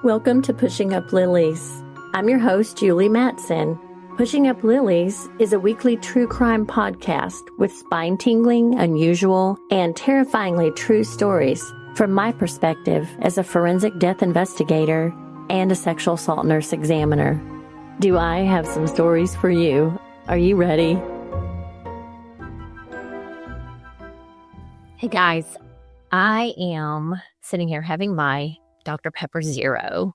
Welcome to Pushing Up Lilies. I'm your host, Julie Mattson. Pushing Up Lilies is a weekly true crime podcast with spine-tingling, unusual, and terrifyingly true stories from my perspective as a forensic death investigator and a sexual assault nurse examiner. Do I have some stories for you? Are you ready? Hey guys, I am sitting here having my Dr. Pepper Zero.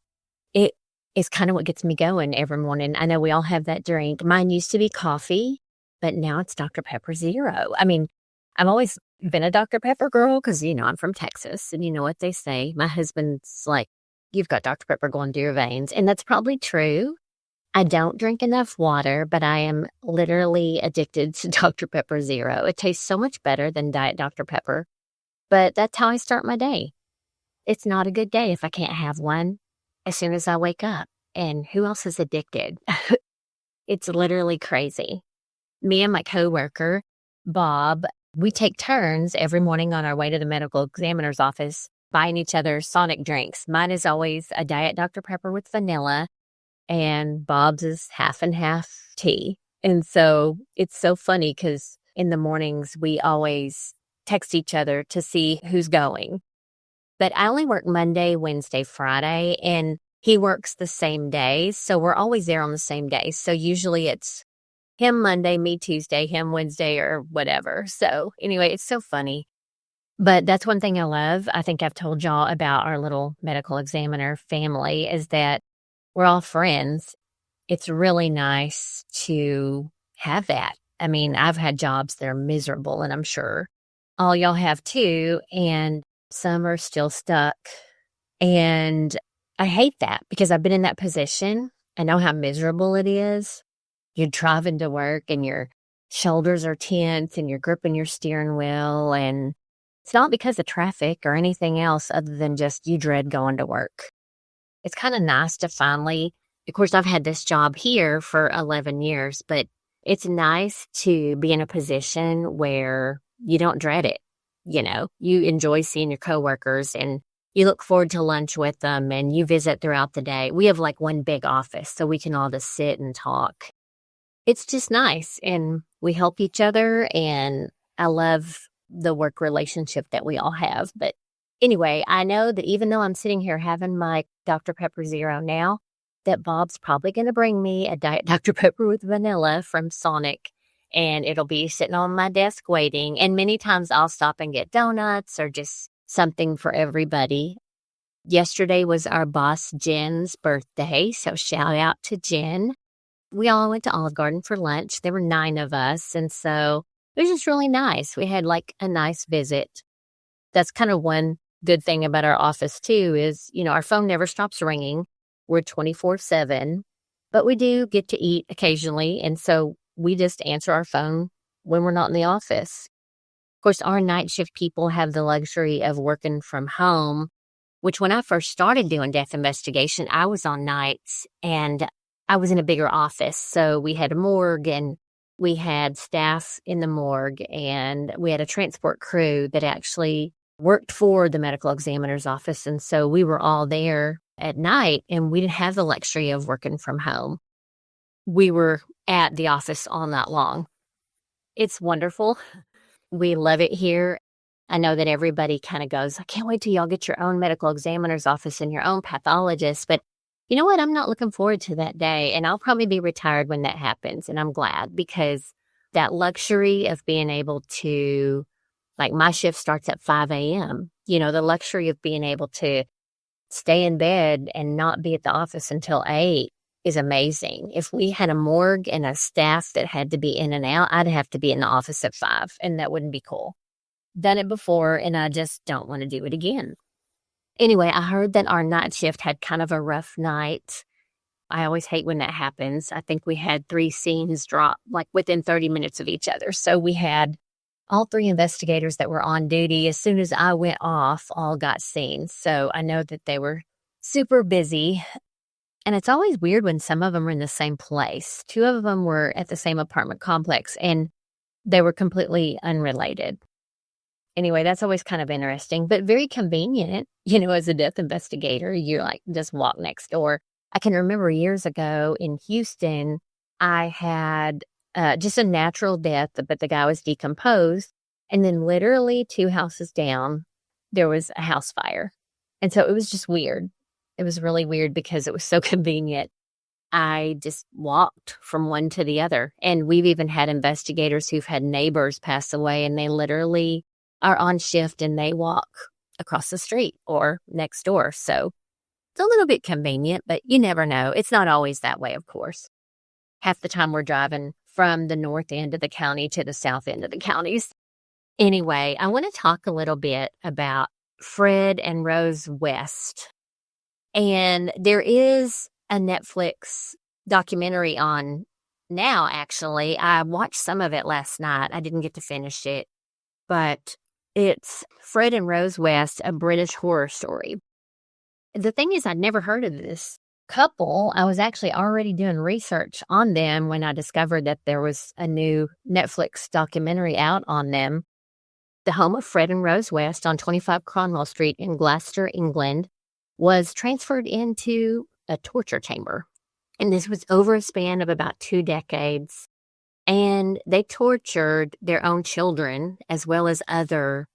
It is kind of what gets me going every morning. I know we all have that drink. Mine used to be coffee, but now it's Dr. Pepper Zero. I mean, I've always been a Dr. Pepper girl because, I'm from Texas and you know what they say. My husband's like, you've got Dr. Pepper going through your veins. And that's probably true. I don't drink enough water, but I am literally addicted to Dr. Pepper Zero. It tastes so much better than Diet Dr. Pepper, but that's how I start my day. It's not a good day if I can't have one as soon as I wake up. And who else is addicted? It's literally crazy. Me and my coworker, Bob, we take turns every morning on our way to the medical examiner's office buying each other Sonic drinks. Mine is always a Diet Dr. Pepper with vanilla, and Bob's is half and half tea. And so it's so funny because in the mornings we always text each other to see who's going. But I only work Monday, Wednesday, Friday, and he works the same days. So we're always there on the same day. So usually it's him Monday, me Tuesday, him Wednesday, or whatever. So anyway, it's so funny. But that's one thing I love. I think I've told y'all about our little medical examiner family is that we're all friends. It's really nice to have that. I mean, I've had jobs that are miserable, and I'm sure all y'all have too. And some are still stuck. And I hate that because I've been in that position. I know how miserable it is. You're driving to work and your shoulders are tense and you're gripping your steering wheel. And it's not because of traffic or anything else other than just you dread going to work. It's kind of nice to finally, of course, I've had this job here for 11 years, but it's nice to be in a position where you don't dread it. You enjoy seeing your coworkers and you look forward to lunch with them and you visit throughout the day. We have like one big office so we can all just sit and talk. It's just nice and we help each other and I love the work relationship that we all have. But anyway, I know that even though I'm sitting here having my Dr. Pepper Zero now, that Bob's probably going to bring me a Diet Dr. Pepper with vanilla from Sonic. And it'll be sitting on my desk waiting. And many times I'll stop and get donuts or just something for everybody. Yesterday was our boss Jen's birthday, so shout out to Jen. We all went to Olive Garden for lunch. There were 9 of us, and so it was just really nice. We had like a nice visit. That's kind of one good thing about our office too is, our phone never stops ringing. We're 24/7, but we do get to eat occasionally, and so we just answer our phone when we're not in the office. Of course, our night shift people have the luxury of working from home, which when I first started doing death investigation, I was on nights and I was in a bigger office. So we had a morgue and we had staff in the morgue and we had a transport crew that actually worked for the medical examiner's office. And so we were all there at night and we didn't have the luxury of working from home. We were at the office all night long. It's wonderful. We love it here. I know that everybody kind of goes, I can't wait till y'all get your own medical examiner's office and your own pathologist. But you know what? I'm not looking forward to that day. And I'll probably be retired when that happens. And I'm glad because that luxury of being able to, like my shift starts at 5 a.m., the luxury of being able to stay in bed and not be at the office until 8 is amazing. If we had a morgue and a staff that had to be in and out, I'd have to be in the office at 5, and that wouldn't be cool. Done it before, and I just don't want to do it again. Anyway, I heard that our night shift had kind of a rough night. I always hate when that happens. I think we had 3 scenes drop like within 30 minutes of each other. So we had all 3 investigators that were on duty. As soon as I went off, all got scenes. So I know that they were super busy. And it's always weird when some of them are in the same place. 2 of them were at the same apartment complex, and they were completely unrelated. Anyway, that's always kind of interesting, but very convenient, as a death investigator. You just walk next door. I can remember years ago in Houston, I had just a natural death, but the guy was decomposed. And then literally 2 houses down, there was a house fire. And so it was just weird. It was really weird because it was so convenient. I just walked from one to the other. And we've even had investigators who've had neighbors pass away, and they literally are on shift and they walk across the street or next door. So it's a little bit convenient, but you never know. It's not always that way, of course. Half the time we're driving from the north end of the county to the south end of the counties. Anyway, I want to talk a little bit about Fred and Rose West. And there is a Netflix documentary on now, actually. I watched some of it last night. I didn't get to finish it. But it's Fred and Rose West, a British horror story. The thing is, I'd never heard of this couple. I was actually already doing research on them when I discovered that there was a new Netflix documentary out on them. The home of Fred and Rose West on 25 Cromwell Street in Gloucester, England, was transferred into a torture chamber. And this was over a span of about 2 decades. And they tortured their own children as well as other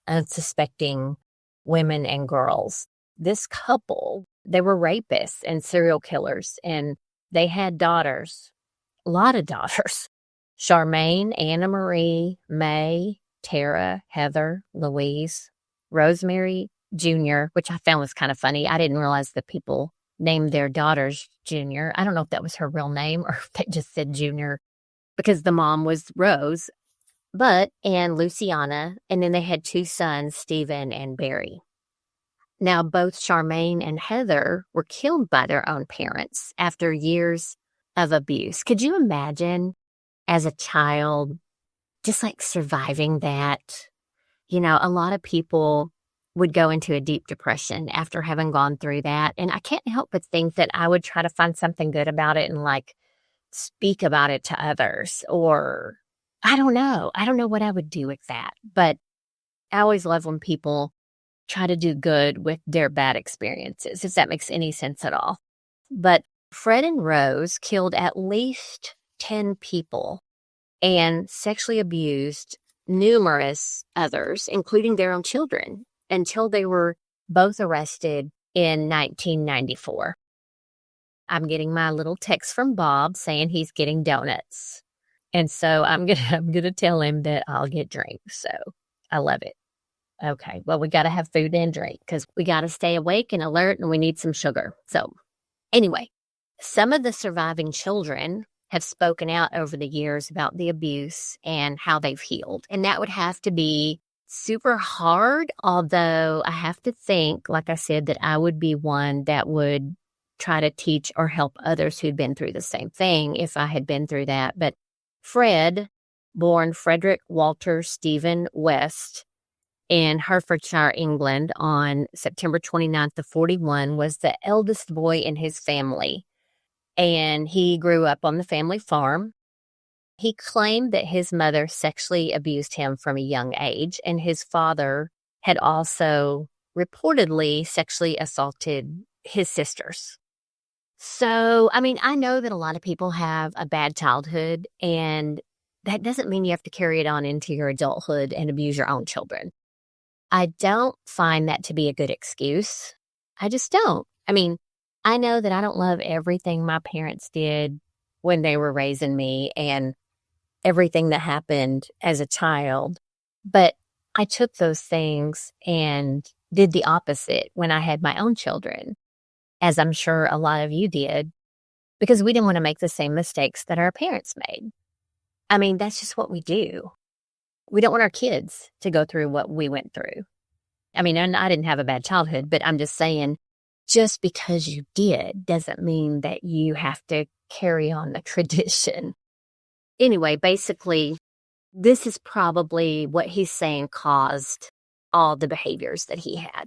unsuspecting women and girls. This couple, they were rapists and serial killers, and they had daughters, a lot of daughters. Charmaine, Anna Marie, May, Tara, Heather, Louise, Rosemary Jr., which I found was kind of funny. I didn't realize that people named their daughters Junior. I don't know if that was her real name or if they just said Junior because the mom was Rose, and Luciana, and then they had 2 sons, Stephen and Barry. Now, both Charmaine and Heather were killed by their own parents after years of abuse. Could you imagine as a child just surviving that? A lot of people would go into a deep depression after having gone through that. And I can't help but think that I would try to find something good about it and speak about it to others, or I don't know. I don't know what I would do with that. But I always love when people try to do good with their bad experiences, if that makes any sense at all. But Fred and Rose killed at least 10 people and sexually abused numerous others, including their own children, until they were both arrested in 1994. I'm getting my little text from Bob saying he's getting donuts. And so I'm gonna tell him that I'll get drinks. So I love it. Okay, well, we got to have food and drink because we got to stay awake and alert, and we need some sugar. So anyway, some of the surviving children have spoken out over the years about the abuse and how they've healed. And that would have to be super hard, although I have to think, like I said, that I would be one that would try to teach or help others who'd been through the same thing if I had been through that. But Fred, born Frederick Walter Stephen West in Hertfordshire, England, on September 29th of 41, was the eldest boy in his family. And he grew up on the family farm. He claimed that his mother sexually abused him from a young age, and his father had also reportedly sexually assaulted his sisters. So, I know that a lot of people have a bad childhood, and that doesn't mean you have to carry it on into your adulthood and abuse your own children. I don't find that to be a good excuse. I just don't. I know that I don't love everything my parents did when they were raising me and everything that happened as a child, but I took those things and did the opposite when I had my own children, as I'm sure a lot of you did, because we didn't want to make the same mistakes that our parents made. That's just what we do. We don't want our kids to go through what we went through. And I didn't have a bad childhood, but I'm just saying, just because you did doesn't mean that you have to carry on the tradition. Anyway, basically, this is probably what he's saying caused all the behaviors that he had.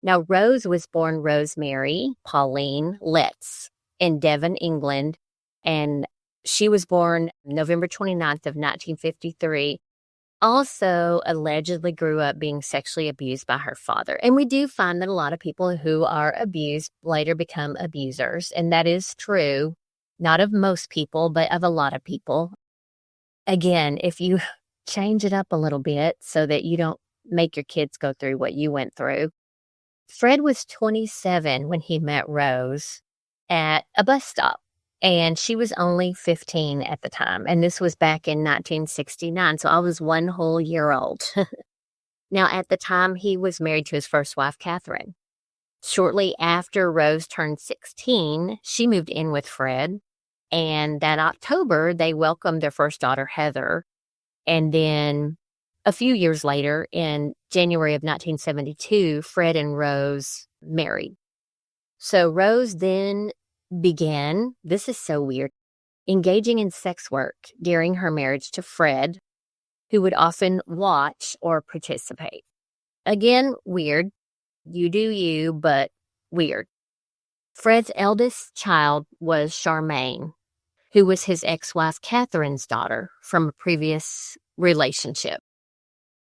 Now, Rose was born Rosemary Pauline Letts in Devon, England, and she was born November 29th of 1953. also allegedly grew up being sexually abused by her father. And we do find that a lot of people who are abused later become abusers. And that is true, not of most people, but of a lot of people. Again, if you change it up a little bit so that you don't make your kids go through what you went through. Fred was 27 when he met Rose at a bus stop, and she was only 15 at the time. And this was back in 1969, so I was 1 whole year old. Now, at the time, he was married to his first wife, Catherine. Shortly after Rose turned 16, she moved in with Fred, and that October, they welcomed their first daughter, Heather. And then a few years later, in January of 1972, Fred and Rose married. So Rose then began, this is so weird, engaging in sex work during her marriage to Fred, who would often watch or participate. Again, weird. You do you, but weird. Fred's eldest child was Charmaine, who was his ex-wife Catherine's daughter from a previous relationship.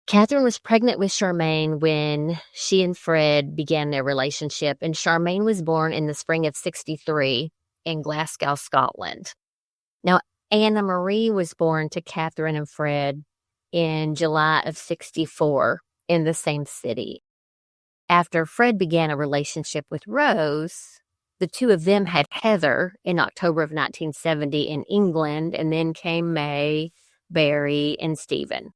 Catherine was pregnant with Charmaine when she and Fred began their relationship, and Charmaine was born in the spring of 63 in Glasgow, Scotland. Now, Anna Marie was born to Catherine and Fred in July of 64 in the same city. After Fred began a relationship with Rose, the two of them had Heather in October of 1970 in England, and then came May, Barry, and Stephen.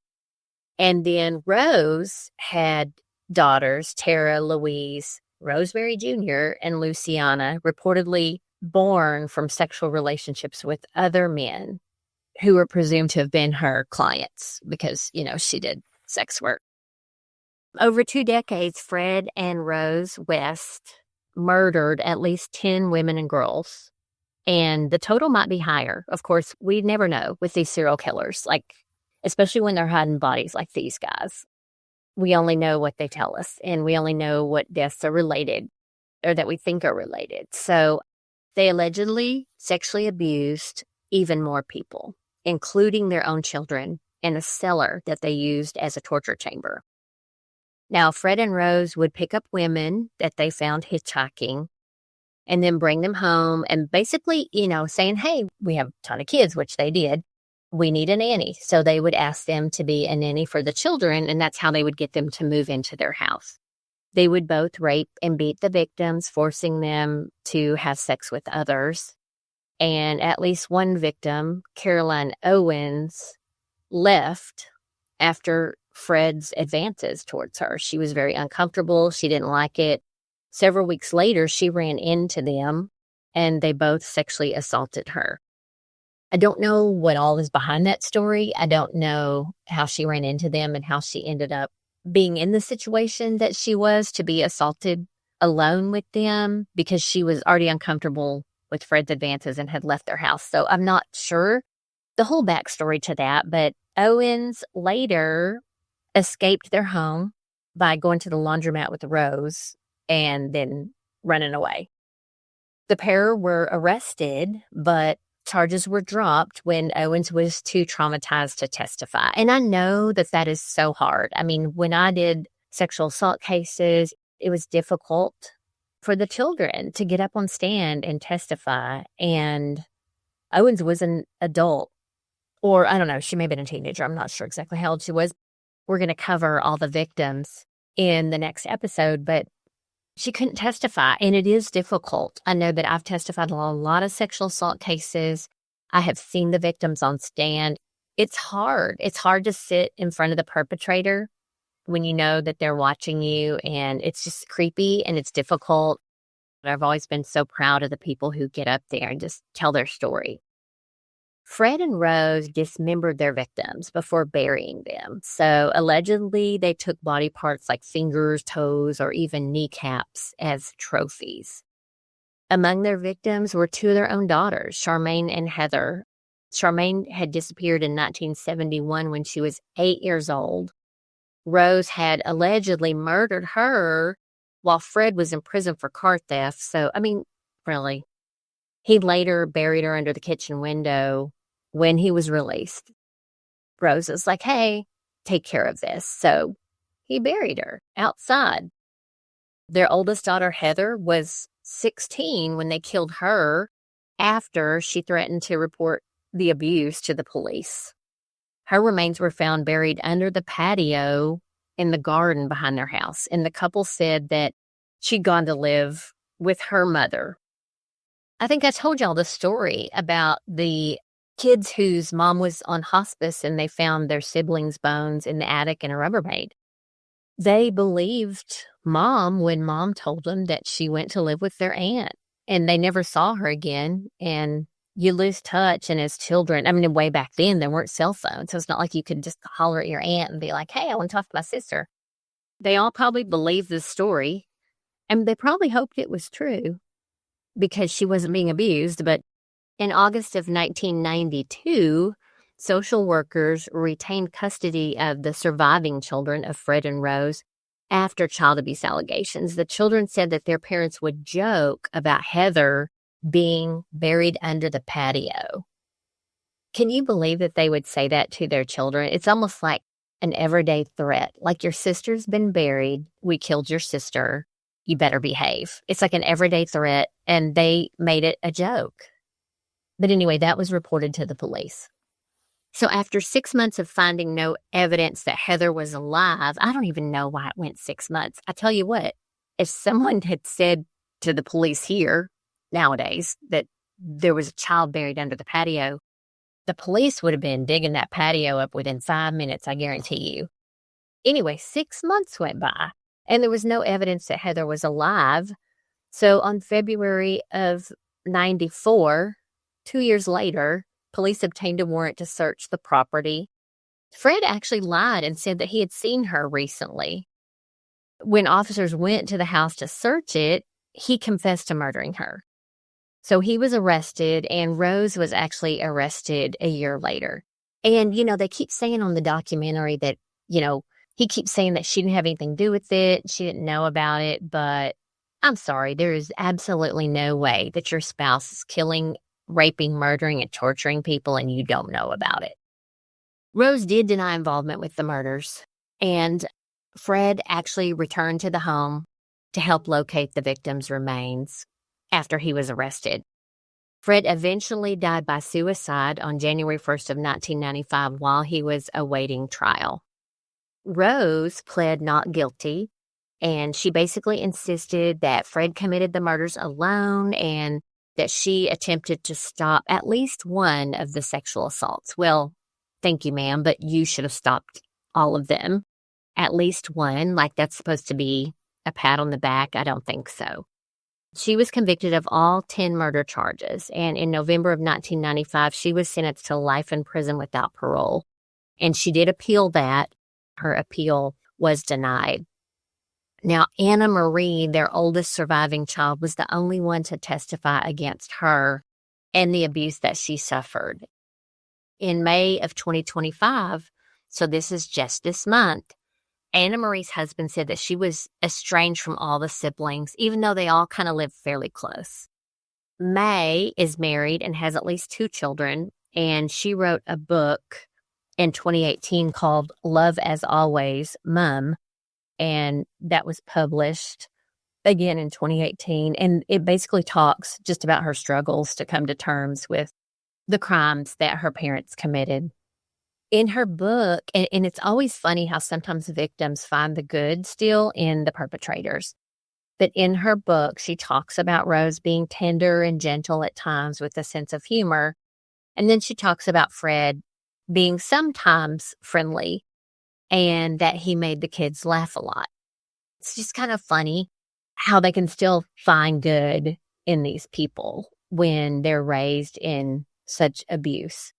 And then Rose had daughters, Tara, Louise, Rosemary Jr., and Luciana, reportedly born from sexual relationships with other men who were presumed to have been her clients because, she did sex work. Over 2 decades, Fred and Rose West murdered at least 10 women and girls. And the total might be higher. Of course, we never know with these serial killers, especially when they're hiding bodies like these guys. We only know what they tell us, and we only know what deaths are related or that we think are related. So they allegedly sexually abused even more people, including their own children, in a cellar that they used as a torture chamber. Now, Fred and Rose would pick up women that they found hitchhiking and then bring them home and basically, saying, hey, we have a ton of kids, which they did. We need a nanny. So they would ask them to be a nanny for the children, and that's how they would get them to move into their house. They would both rape and beat the victims, forcing them to have sex with others. And at least one victim, Caroline Owens, left after Fred's advances towards her. She was very uncomfortable. She didn't like it. Several weeks later, she ran into them, and they both sexually assaulted her. I don't know what all is behind that story. I don't know how she ran into them and how she ended up being in the situation that she was to be assaulted alone with them because she was already uncomfortable with Fred's advances and had left their house. So I'm not sure the whole backstory to that, but Owens later escaped their home by going to the laundromat with Rose and then running away. The pair were arrested, but charges were dropped when Owens was too traumatized to testify. And I know that that is so hard. I mean, when I did sexual assault cases, it was difficult for the children to get up on stand and testify. And Owens was an adult, or I don't know, she may have been a teenager. I'm not sure exactly how old she was. We're going to cover all the victims in the next episode, but she couldn't testify, and it is difficult. I know that I've testified in a lot of sexual assault cases. I have seen the victims on stand. It's hard. It's hard to sit in front of the perpetrator when you know that they're watching you, and it's just creepy and it's difficult. But I've always been so proud of the people who get up there and just tell their story. Fred and Rose dismembered their victims before burying them. So allegedly, they took body parts like fingers, toes, or even kneecaps as trophies. Among their victims were 2 of their own daughters, Charmaine and Heather. Charmaine had disappeared in 1971 when she was 8 years old. Rose had allegedly murdered her while Fred was in prison for car theft. So, I mean, really. He later buried her under the kitchen window when he was released. Rose was like, hey, take care of this. So he buried her outside. Their oldest daughter, Heather, was 16 when they killed her after she threatened to report the abuse to the police. Her remains were found buried under the patio in the garden behind their house. And the couple said that she'd gone to live with her mother. I think I told y'all the story about the kids whose mom was on hospice and they found their siblings' bones in the attic in a Rubbermaid. They believed mom when mom told them that she went to live with their aunt, and they never saw her again. And you lose touch. And as children, I mean, way back then, there weren't cell phones. So it's not like you could just holler at your aunt and be like, hey, I want to talk to my sister. They all probably believed this story, and they probably hoped it was true because she wasn't being abused. But in August of 1992, social workers retained custody of the surviving children of Fred and Rose after child abuse allegations. The children said that their parents would joke about Heather being buried under the patio. Can you believe that they would say that to their children? It's almost like an everyday threat. Like, your sister's been buried. We killed your sister. You better behave. It's like an everyday threat, and they made it a joke. But anyway, that was reported to the police. So after 6 months of finding no evidence that Heather was alive, I don't even know why it went 6 months. I tell you what, if someone had said to the police here nowadays that there was a child buried under the patio, the police would have been digging that patio up within 5 minutes, I guarantee you. Anyway, 6 months went by, and there was no evidence that Heather was alive. So on February of 94, 2 years later, police obtained a warrant to search the property. Fred actually lied and said that he had seen her recently. When officers went to the house to search it, he confessed to murdering her. So he was arrested, and Rose was actually arrested a year later. And, they keep saying on the documentary that, he keeps saying that she didn't have anything to do with it. She didn't know about it. But I'm sorry, there is absolutely no way that your spouse is killing, raping, murdering, and torturing people and you don't know about it. Rose did deny involvement with the murders, and Fred actually returned to the home to help locate the victims' remains after he was arrested. Fred eventually died by suicide on January 1st of 1995 while he was awaiting trial. Rose pled not guilty, and she basically insisted that Fred committed the murders alone and that she attempted to stop at least one of the sexual assaults. Well, thank you, ma'am, but you should have stopped all of them. At least one, like that's supposed to be a pat on the back. I don't think so. She was convicted of all 10 murder charges, and in November of 1995, she was sentenced to life in prison without parole. And she did appeal that. Her appeal was denied. Now, Anna Marie, their oldest surviving child, was the only one to testify against her and the abuse that she suffered. In May of 2025, so this is just this month, Anna Marie's husband said that she was estranged from all the siblings, even though they all kind of live fairly close. May is married and has at least 2 children, and she wrote a book in 2018 called Love as Always, Mom, and that was published again in 2018. And it basically talks just about her struggles to come to terms with the crimes that her parents committed. In her book, and it's always funny how sometimes victims find the good still in the perpetrators. But in her book, she talks about Rose being tender and gentle at times with a sense of humor. And then she talks about Fred being sometimes friendly and that he made the kids laugh a lot. It's just kind of funny how they can still find good in these people when they're raised in such abuse.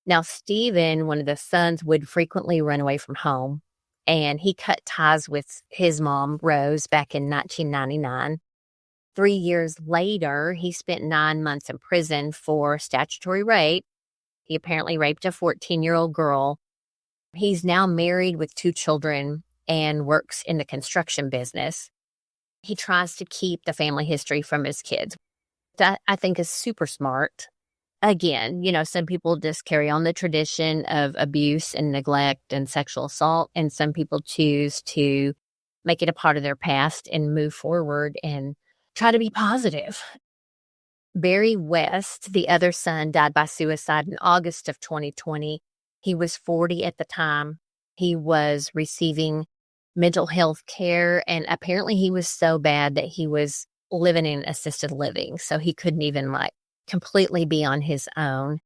Now, Stephen, one of the sons, would frequently run away from home, and he cut ties with his mom, Rose, back in 1999. 3 years later, he spent 9 months in prison for statutory rape. He apparently raped a 14-year-old girl. He's now married with 2 children and works in the construction business. He tries to keep the family history from his kids. That I think is super smart. again, some people just carry on the tradition of abuse and neglect and sexual assault, and some people choose to make it a part of their past and move forward and try to be positive. Barry West, the other son, died by suicide in August of 2020. He was 40 at the time. He was receiving mental health care, and apparently he was so bad that he was living in assisted living, so he couldn't even completely be on his own.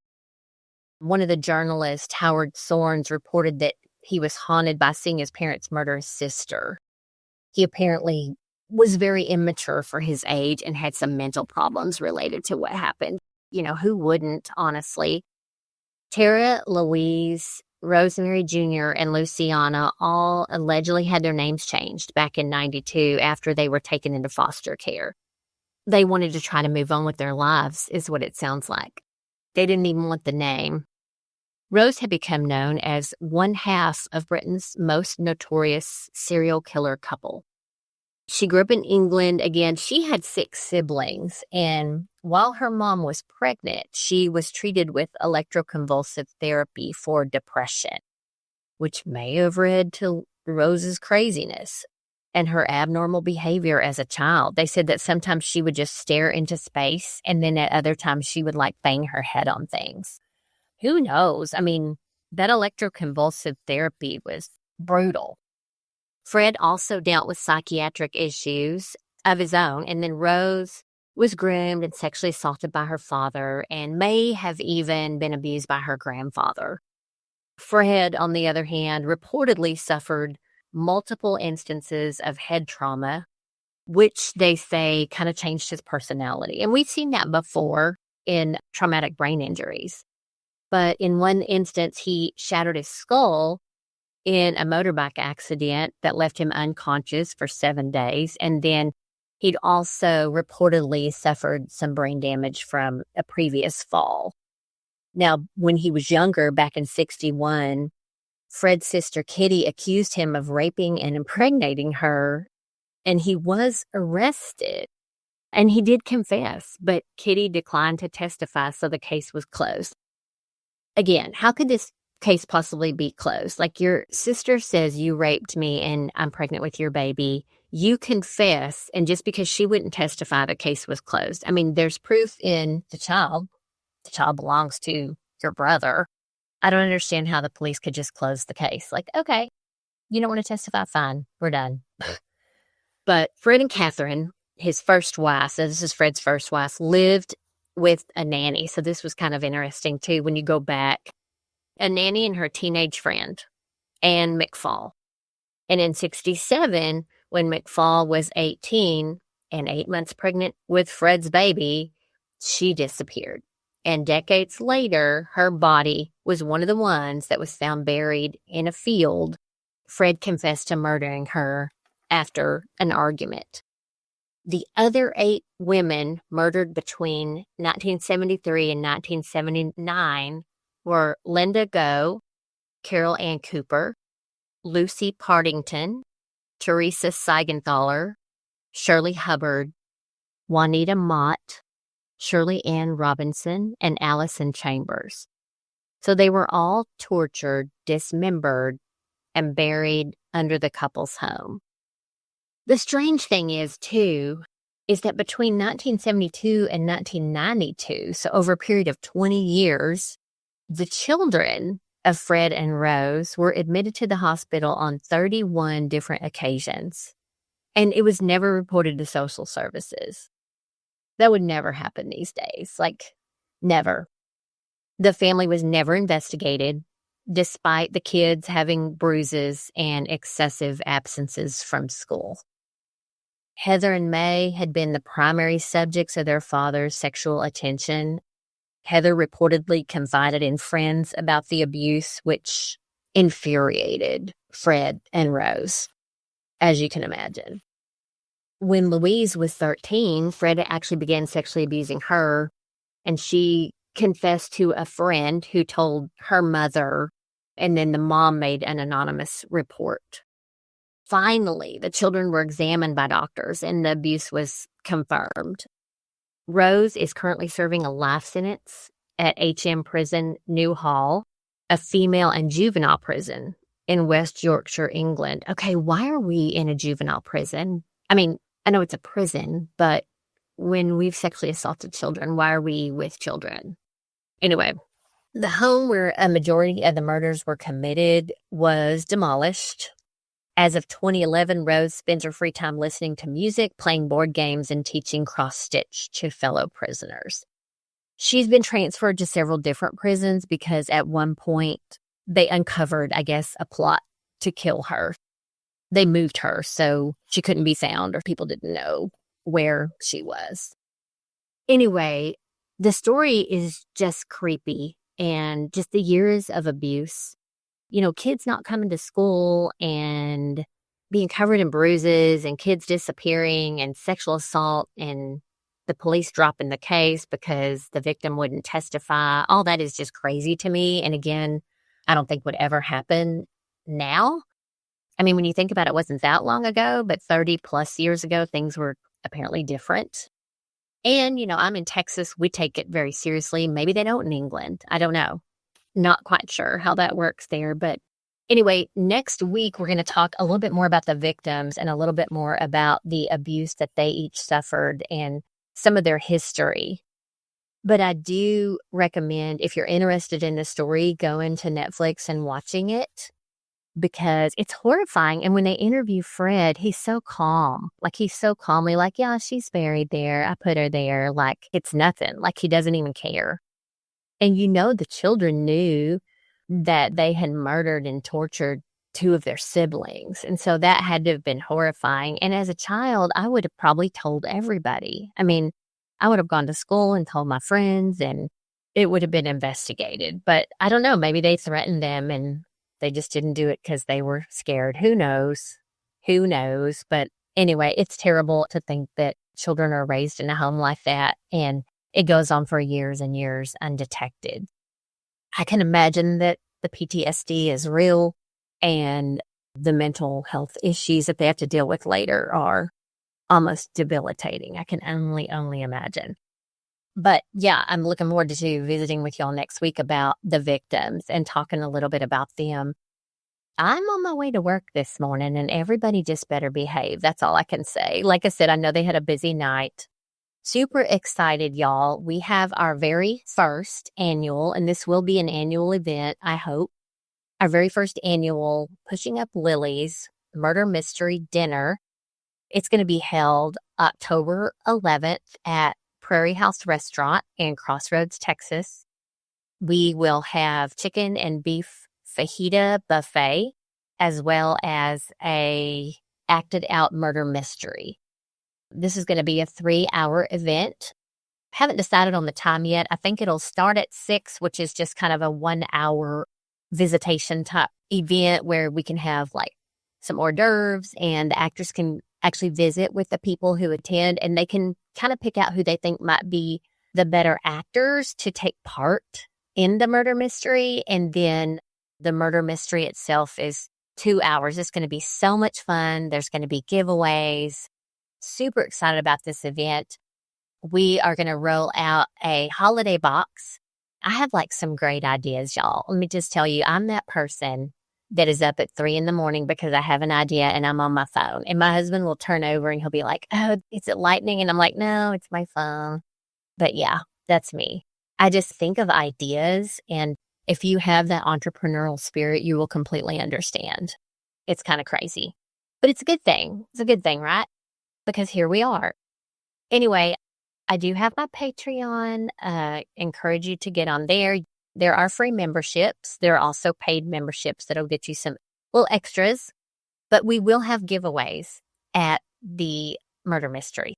One of the journalists, Howard Sorns, reported that he was haunted by seeing his parents murder his sister. He apparently was very immature for his age and had some mental problems related to what happened. Who wouldn't, honestly? Tara, Louise, Rosemary Jr., and Luciana all allegedly had their names changed back in 92 after they were taken into foster care. They wanted to try to move on with their lives, is what it sounds like. They didn't even want the name. Rose had become known as one half of Britain's most notorious serial killer couple. She grew up in England. Again, she had 6 siblings, and while her mom was pregnant, she was treated with electroconvulsive therapy for depression, which may have led to Rose's craziness and her abnormal behavior as a child. They said that sometimes she would just stare into space, and then at other times she would bang her head on things. Who knows? I mean, that electroconvulsive therapy was brutal. Fred also dealt with psychiatric issues of his own, and then Rose was groomed and sexually assaulted by her father and may have even been abused by her grandfather. Fred, on the other hand, reportedly suffered multiple instances of head trauma, which they say kind of changed his personality. And we've seen that before in traumatic brain injuries. But in one instance, he shattered his skull in a motorbike accident that left him unconscious for 7 days. And then he'd also reportedly suffered some brain damage from a previous fall. Now, when he was younger, back in 1961, Fred's sister Kitty accused him of raping and impregnating her, and he was arrested. And he did confess, but Kitty declined to testify, so the case was closed. Again, how could this case possibly be closed? Your sister says you raped me and I'm pregnant with your baby. You confess, and just because she wouldn't testify, the case was closed. I mean, there's proof in the child. The child belongs to your brother. I don't understand how the police could just close the case. Okay, you don't want to testify? Fine, we're done. But Fred and Catherine, his first wife, so this is Fred's first wife, lived with a nanny. So this was kind of interesting too when you go back. A nanny and her teenage friend, Anne McFall. And in 1967, when McFall was 18 and 8 months pregnant with Fred's baby, she disappeared. And decades later, her body was one of the ones that was found buried in a field. Fred confessed to murdering her after an argument. The other 8 women murdered between 1973 and 1979 were Linda Go, Carol Ann Cooper, Lucy Partington, Teresa Seigenthaler, Shirley Hubbard, Juanita Mott, Shirley Ann Robinson, and Allison Chambers. So they were all tortured, dismembered, and buried under the couple's home. The strange thing is, too, is that between 1972 and 1992, so over a period of 20 years, the children of Fred and Rose were admitted to the hospital on 31 different occasions, and it was never reported to social services. That would never happen these days, never. The family was never investigated, despite the kids having bruises and excessive absences from school. Heather and May had been the primary subjects of their father's sexual attention. Heather reportedly confided in friends about the abuse, which infuriated Fred and Rose, as you can imagine. When Louise was 13, Fred actually began sexually abusing her, and she confessed to a friend who told her mother, and then the mom made an anonymous report. Finally, the children were examined by doctors, and the abuse was confirmed. Rose is currently serving a life sentence at HM Prison, Newhall, a female and juvenile prison in West Yorkshire, England. Okay, why are we in a juvenile prison? I mean, I know it's a prison, but when we've sexually assaulted children, why are we with children? Anyway, the home where a majority of the murders were committed was demolished. As of 2011, Rose spends her free time listening to music, playing board games, and teaching cross-stitch to fellow prisoners. She's been transferred to several different prisons because at one point they uncovered, I guess, a plot to kill her. They moved her so she couldn't be found or people didn't know where she was. Anyway, the story is just creepy and just the years of abuse. You know, kids not coming to school and being covered in bruises and kids disappearing and sexual assault and the police dropping the case because the victim wouldn't testify. All that is just crazy to me. And again, I don't think would ever happen now. I mean, when you think about it, it wasn't that long ago, but 30 plus years ago, things were apparently different. And, you know, I'm in Texas. We take it very seriously. Maybe they don't in England. I don't know. Not quite sure how that works there. But anyway, next week, we're going to talk a little bit more about the victims and a little bit more about the abuse that they each suffered and some of their history. But I do recommend, if you're interested in the story, going to Netflix and watching it because it's horrifying. And when they interview Fred, he's so calm. Like, he's so calmly like, yeah, she's buried there. I put her there. Like, it's nothing. Like, he doesn't even care. And you know, the children knew that they had murdered and tortured two of their siblings. And so that had to have been horrifying. And as a child, I would have probably told everybody. I mean, I would have gone to school and told my friends and it would have been investigated. But I don't know, maybe they threatened them and they just didn't do it because they were scared. Who knows? Who knows? But anyway, it's terrible to think that children are raised in a home like that and it goes on for years and years undetected. I can imagine that the PTSD is real and the mental health issues that they have to deal with later are almost debilitating. I can only imagine. But yeah, I'm looking forward to visiting with y'all next week about the victims and talking a little bit about them. I'm on my way to work this morning and everybody just better behave. That's all I can say. Like I said, I know they had a busy night. Super excited, y'all. We have our very first annual, and this will be an annual event, I hope, our very first annual Pushing Up Lilies Murder Mystery Dinner. It's going to be held October 11th at Prairie House Restaurant in Crossroads, Texas. We will have chicken and beef fajita buffet, as well as a acted out murder mystery. This is going to be a 3-hour event. Haven't decided on the time yet. I think it'll start at 6, which is just kind of a 1-hour visitation type event where we can have like some hors d'oeuvres and the actors can actually visit with the people who attend and they can kind of pick out who they think might be the better actors to take part in the murder mystery. And then the murder mystery itself is 2 hours. It's going to be so much fun. There's going to be giveaways. Super excited about this event. We are going to roll out a holiday box. I have like some great ideas, y'all. Let me just tell you, I'm that person that is up at 3 a.m. because I have an idea and I'm on my phone. And my husband will turn over and he'll be like, oh, is it lightning? And I'm like, no, it's my phone. But yeah, that's me. I just think of ideas. And if you have that entrepreneurial spirit, you will completely understand. It's kind of crazy, but it's a good thing. It's a good thing, right? Because here we are. Anyway, I do have my Patreon. Encourage you to get on there. There are free memberships. There are also paid memberships that'll get you some little extras. But we will have giveaways at the murder mystery.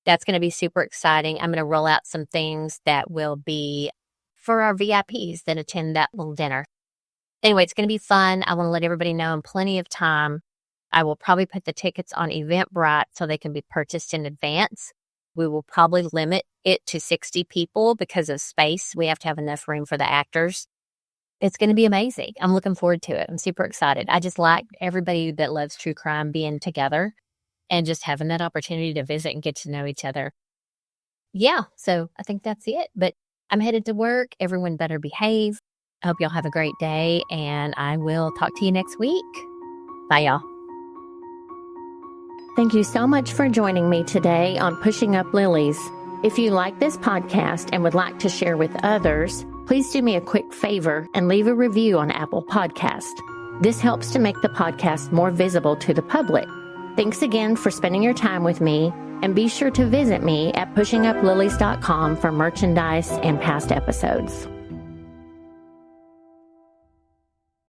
That's going to be super exciting. I'm going to roll out some things that will be for our VIPs that attend that little dinner. Anyway, it's going to be fun. I want to let everybody know in plenty of time. I will probably put the tickets on Eventbrite so they can be purchased in advance. We will probably limit it to 60 people because of space. We have to have enough room for the actors. It's going to be amazing. I'm looking forward to it. I'm super excited. I just like everybody that loves true crime being together and just having that opportunity to visit and get to know each other. Yeah, so I think that's it. But I'm headed to work. Everyone better behave. I hope y'all have a great day, and I will talk to you next week. Bye, y'all. Thank you so much for joining me today on Pushing Up Lilies. If you like this podcast and would like to share with others, please do me a quick favor and leave a review on Apple Podcast. This helps to make the podcast more visible to the public. Thanks again for spending your time with me, and be sure to visit me at pushinguplilies.com for merchandise and past episodes.